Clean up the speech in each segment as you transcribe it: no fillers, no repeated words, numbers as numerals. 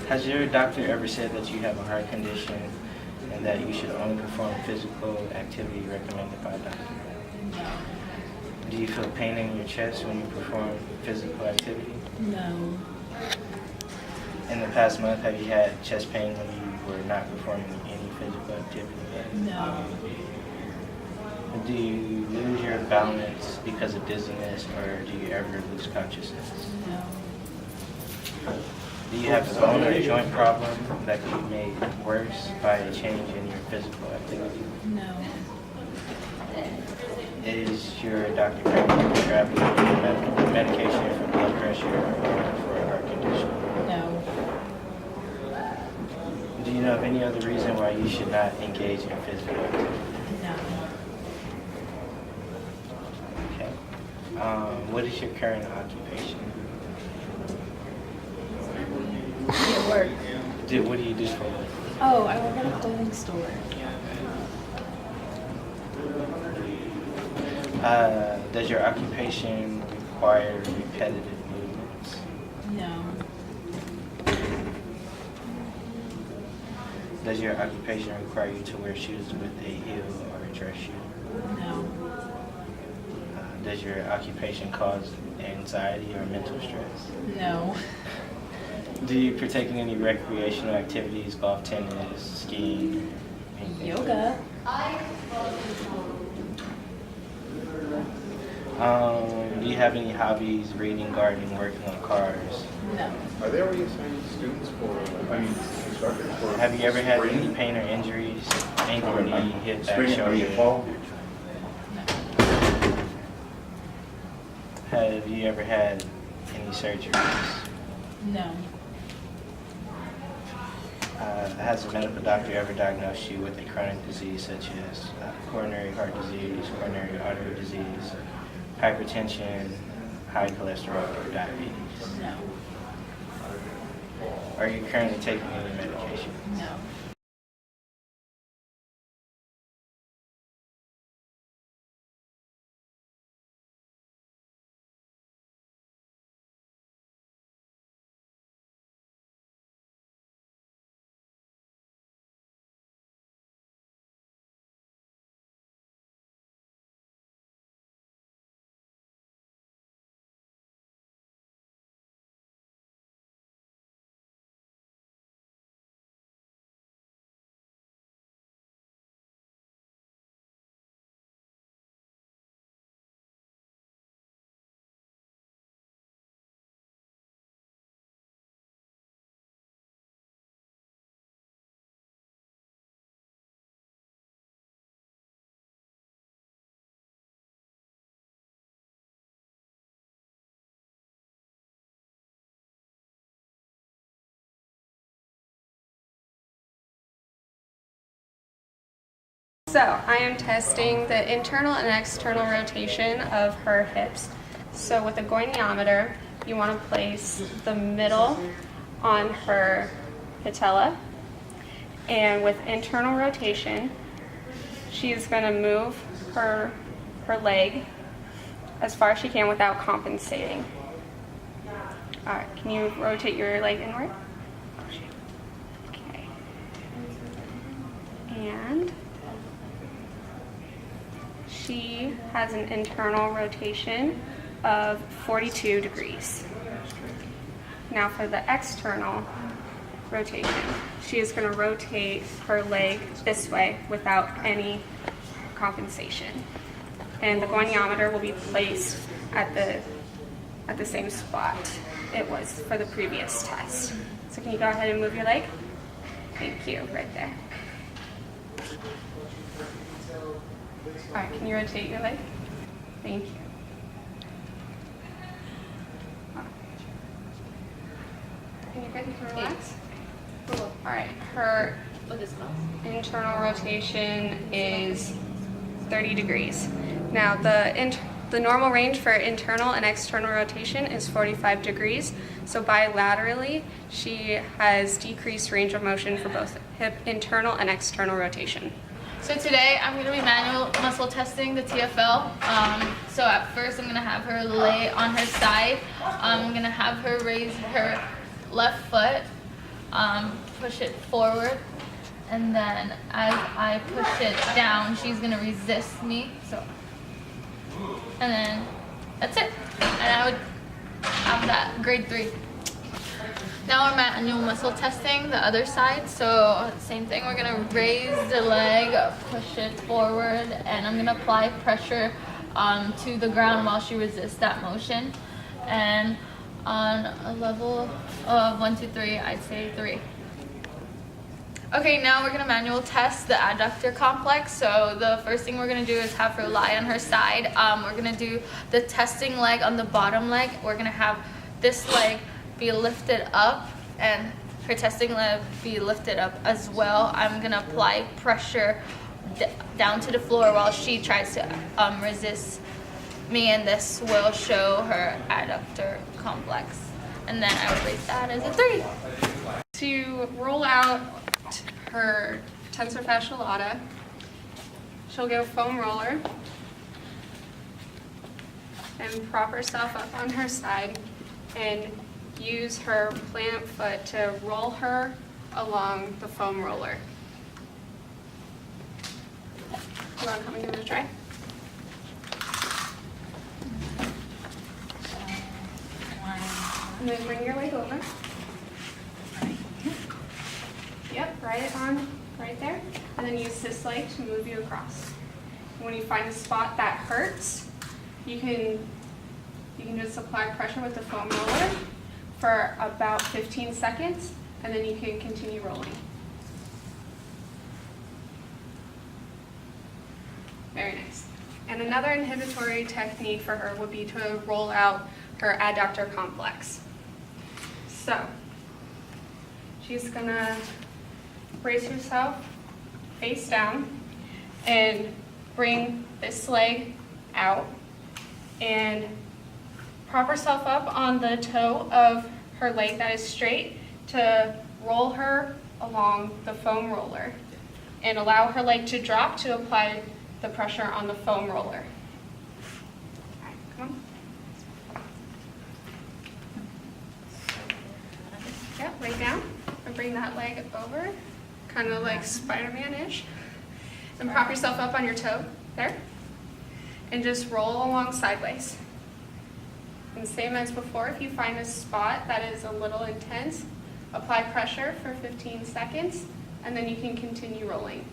Has your doctor ever said that you have a heart condition and that you should only perform physical activity recommended by a doctor? No. Do you feel pain in your chest when you perform physical activity? No. In the past month, have you had chest pain when you were not performing any physical activity? No. Do you lose your balance because of dizziness, or do you ever lose consciousness? No. Do you have a bone or a joint problem that could be made worse by a change in your physical activity? No. Is your doctor currently prescribing you medication for blood pressure or for a heart condition? No. Do you know of any other reason why you should not engage in physical activity? No. Okay. What is your current occupation? At work. What do you do for work? Oh, I work at a clothing store. Does your occupation require repetitive movements? No. Does your occupation require you to wear shoes with a heel or a dress shoe? No. Does your occupation cause anxiety or mental stress? No. Do you partake in any recreational activities, golf, tennis, skiing? anything? Yoga. Do you have any hobbies, reading, gardening, working on cars? No. Are they already assigned students instructors for? Have you ever had spring? any pain or injuries? Ankle, knee, hip, back, Spring, shoulder? fall? Have you ever had any surgeries? No. Has a medical doctor ever diagnosed you with a chronic disease such as coronary heart disease, coronary artery disease, hypertension, high cholesterol, or diabetes? No. Are you currently taking any medication? No. So I am testing the internal and external rotation of her hips. So with a goniometer, you want to place the middle on her patella. And with internal rotation, she is going to move her leg as far as she can without compensating. All right, can you rotate your leg inward? Okay. And she has an internal rotation of 42 degrees. Now for the external rotation, she is going to rotate her leg this way without any compensation. And the goniometer will be placed at the same spot it was for the previous test. So can you go ahead and move your leg? Thank you, right there. All right, can you rotate your leg? Thank you. Can you good to relax? Cool. All right, her internal rotation is 30 degrees. Now the normal range for internal and external rotation is 45 degrees. So bilaterally, she has decreased range of motion for both hip internal and external rotation. So today I'm going to be manual muscle testing the TFL. So at first I'm going to have her lay on her side. I'm going to have her raise her left foot push it forward, and then as I push it down, she's gonna resist me. So, and then that's it. And I would have that grade 3. Now we're manual muscle testing the other side. So same thing, we're gonna raise the leg, push it forward, and I'm gonna apply pressure to the ground while she resists that motion. And on a level of 1, 2, 3, I'd say 3. Okay, now we're gonna manual test the adductor complex. So the first thing we're gonna do is have her lie on her side. We're gonna do the testing leg on the bottom leg. We're gonna have this leg be lifted up and her testing leg be lifted up as well. I'm gonna apply pressure down to the floor while she tries to resist me, and this will show her adductor complex. And then I would rate that as a 3. To roll out her tensor fasciae lata, she'll get a foam roller and prop herself up on her side and use her plant foot to roll her along the foam roller. You want to come and give it a try? And then bring your leg over. Yep, right there. And then use this leg to move you across. When you find a spot that hurts, you can just apply pressure with the foam roller for about 15 seconds, and then you can continue rolling. Very nice. And another inhibitory technique for her would be to roll out her adductor complex. So, she's gonna brace herself face down and bring this leg out and prop herself up on the toe of her leg that is straight to roll her along the foam roller and allow her leg to drop to apply the pressure on the foam roller. All right, come on. Yeah, lay down and bring that leg over, kind of like Spider-Man-ish. And prop yourself up on your toe, there, and just roll along sideways. And same as before, if you find a spot that is a little intense, apply pressure for 15 seconds, and then you can continue rolling.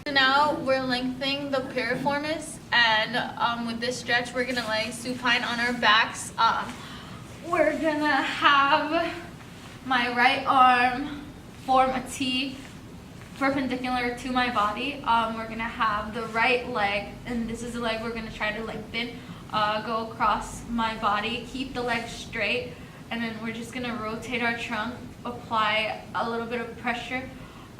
So now we're lengthening the piriformis, and with this stretch, we're gonna lay supine on our backs. We're gonna have my right arm form a T perpendicular to my body. We're gonna have the right leg, and this is the leg we're gonna try to lengthen, go across my body, keep the leg straight, and then we're just gonna rotate our trunk, apply a little bit of pressure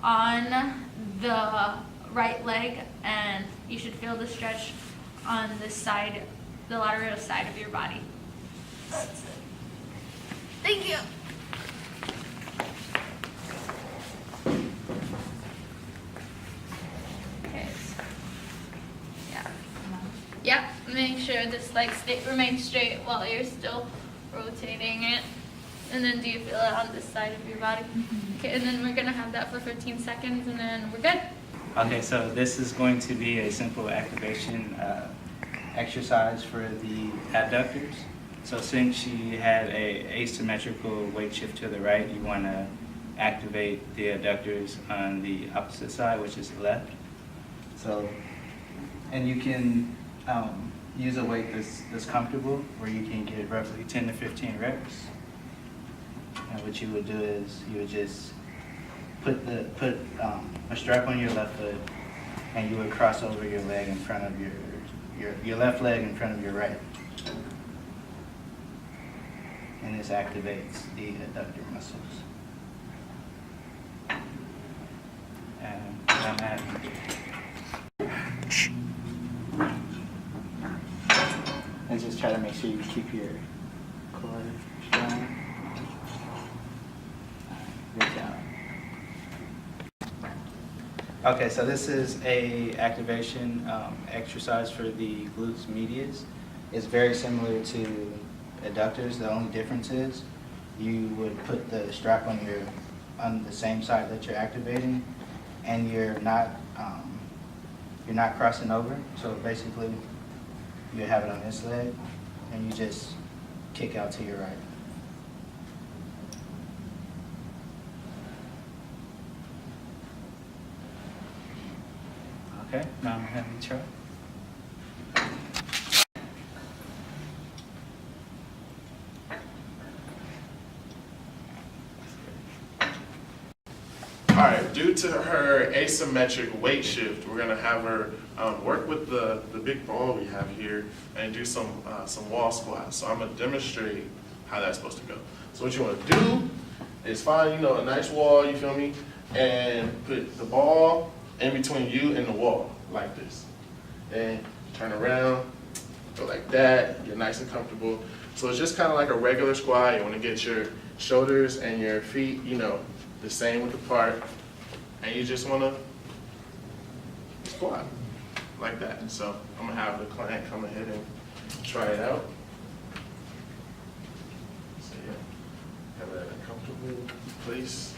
on the right leg, and you should feel the stretch on this side, the lateral side of your body. That's it. Thank you. Okay. Yeah, make sure this leg remains straight while you're still rotating it. And then do you feel it on this side of your body? Okay, and then we're gonna have that for 15 seconds and then we're good. Okay, so this is going to be a simple activation exercise for the adductors. So since she had a asymmetrical weight shift to the right, you want to activate the adductors on the opposite side, which is the left. So, and you can use a weight that's comfortable, where you can get roughly 10 to 15 reps. And what you would do is you would just put a strap on your left foot, and you would cross over your leg in front of your left leg in front of your right. And this activates the adductor muscles. And I'm at and just try to make sure you keep your core strong. Reach out. Okay, so this is a activation exercise for the glutes medius. It's very similar to adductors. The only difference is you would put the strap on the same side that you're activating, and you're not crossing over. So basically, you have it on this leg, and you just kick out to your right. Okay, now I'm gonna have you try. All right, due to her asymmetric weight shift, we're gonna have her work with the big ball we have here and do some wall squats. So I'm gonna demonstrate how that's supposed to go. So what you wanna do is find, a nice wall, you feel me? And put the ball in between you and the wall, like this. And turn around, go like that, get nice and comfortable. So it's just kind of like a regular squat. You wanna get your shoulders and your feet, the same width apart, and you just wanna squat like that. So I'm gonna have the client come ahead and try it out. So yeah, have it at a comfortable place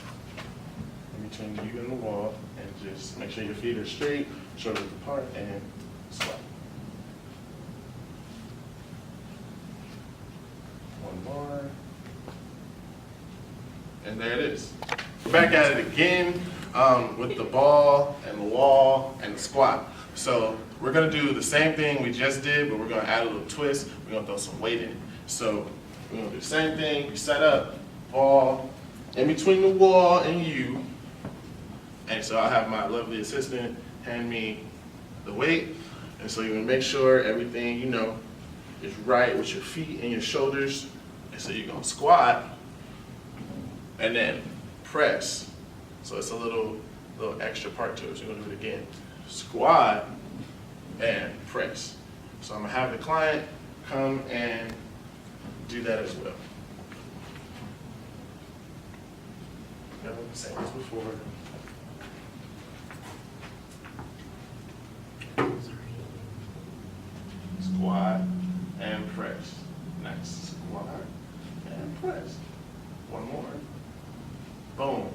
in between you and the wall, and just make sure your feet are straight, shoulders apart, and squat. One more. And there it is. Back at it again with the ball and the wall and the squat. So we're gonna do the same thing we just did, but we're gonna add a little twist. We're gonna throw some weight in. So we're gonna do the same thing. You set up, ball in between the wall and you. And so I'll have my lovely assistant hand me the weight. And so you're gonna make sure everything, is right with your feet and your shoulders. And so you're gonna squat and then press. So it's a little extra part to it. So you're gonna do it again. Squat and press. So I'm gonna have the client come and do that as well. Same as before. Squat and press. Next, squat and press. One more. Boom.